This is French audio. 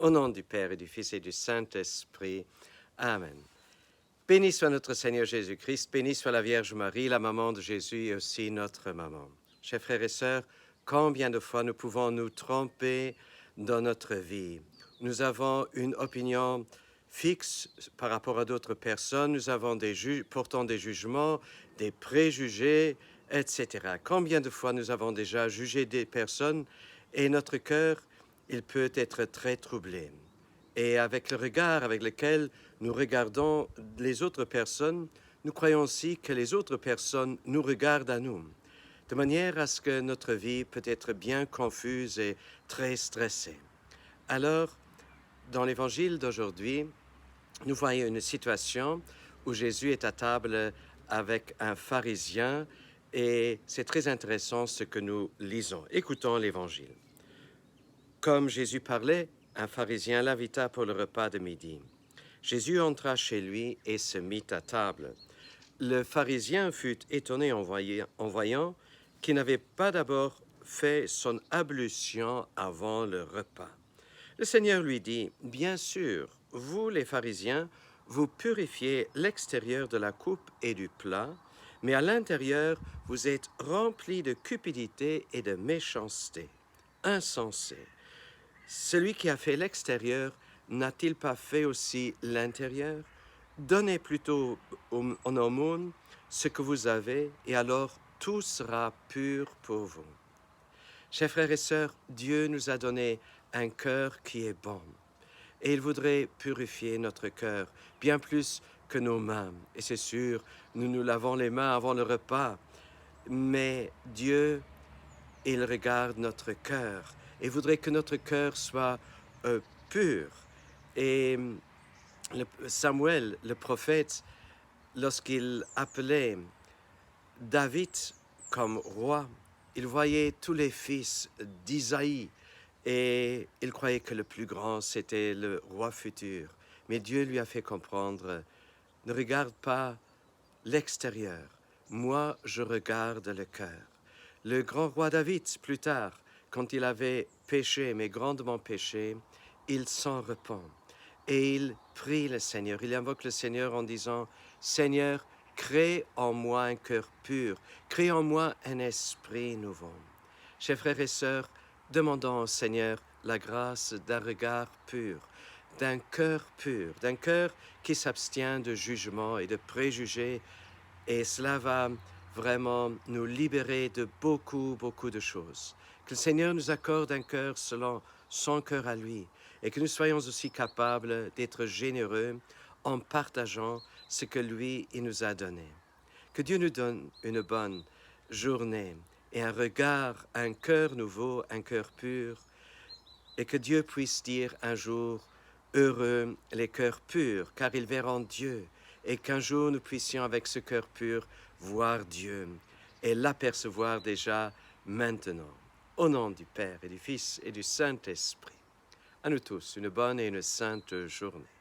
Au nom du Père et du Fils et du Saint-Esprit. Amen. Béni soit notre Seigneur Jésus-Christ, béni soit la Vierge Marie, la maman de Jésus et aussi notre maman. Chers frères et sœurs, combien de fois nous pouvons nous tromper dans notre vie? Nous avons une opinion fixe par rapport à d'autres personnes, nous avons pourtant des jugements, des préjugés, etc. Combien de fois nous avons déjà jugé des personnes et notre cœur, il peut être très troublé. Et avec le regard avec lequel nous regardons les autres personnes, nous croyons aussi que les autres personnes nous regardent à nous, de manière à ce que notre vie peut être bien confuse et très stressée. Alors, dans l'évangile d'aujourd'hui, nous voyons une situation où Jésus est à table avec un pharisien et c'est très intéressant ce que nous lisons. Écoutons l'évangile. Comme Jésus parlait, un pharisien l'invita pour le repas de midi. Jésus entra chez lui et se mit à table. Le pharisien fut étonné en voyant qu'il n'avait pas d'abord fait son ablution avant le repas. Le Seigneur lui dit, « Bien sûr, vous les pharisiens, vous purifiez l'extérieur de la coupe et du plat, mais à l'intérieur, vous êtes remplis de cupidité et de méchanceté. Insensé. Celui qui a fait l'extérieur, n'a-t-il pas fait aussi l'intérieur? Donnez plutôt en aumône ce que vous avez, et alors tout sera pur pour vous. » Chers frères et sœurs, Dieu nous a donné un cœur qui est bon, et il voudrait purifier notre cœur bien plus que nos mains. Et c'est sûr, nous nous lavons les mains avant le repas, mais Dieu, il regarde notre cœur et voudrait que notre cœur soit pur. Et Samuel, le prophète, lorsqu'il appelait David comme roi, il voyait tous les fils d'Isaïe et il croyait que le plus grand, c'était le roi futur. Mais Dieu lui a fait comprendre, ne regarde pas l'extérieur, moi je regarde le cœur. Le grand roi David, plus tard, quand il avait péché, mais grandement péché, il s'en repent et il prie le Seigneur. Il invoque le Seigneur en disant, « Seigneur, crée en moi un cœur pur, crée en moi un esprit nouveau. » Chers frères et sœurs, demandons au Seigneur la grâce d'un regard pur, d'un cœur pur, d'un cœur qui s'abstient de jugement et de préjugés, et cela va vraiment nous libérer de beaucoup de choses. Que le Seigneur nous accorde un cœur selon son cœur à lui, et que nous soyons aussi capables d'être généreux en partageant ce que lui, il nous a donné. Que Dieu nous donne une bonne journée et un regard, un cœur nouveau, un cœur pur, et que Dieu puisse dire un jour, heureux les cœurs purs, car ils verront Dieu, et qu'un jour nous puissions avec ce cœur pur voir Dieu et l'apercevoir déjà maintenant. Au nom du Père et du Fils et du Saint-Esprit. À nous tous, une bonne et une sainte journée.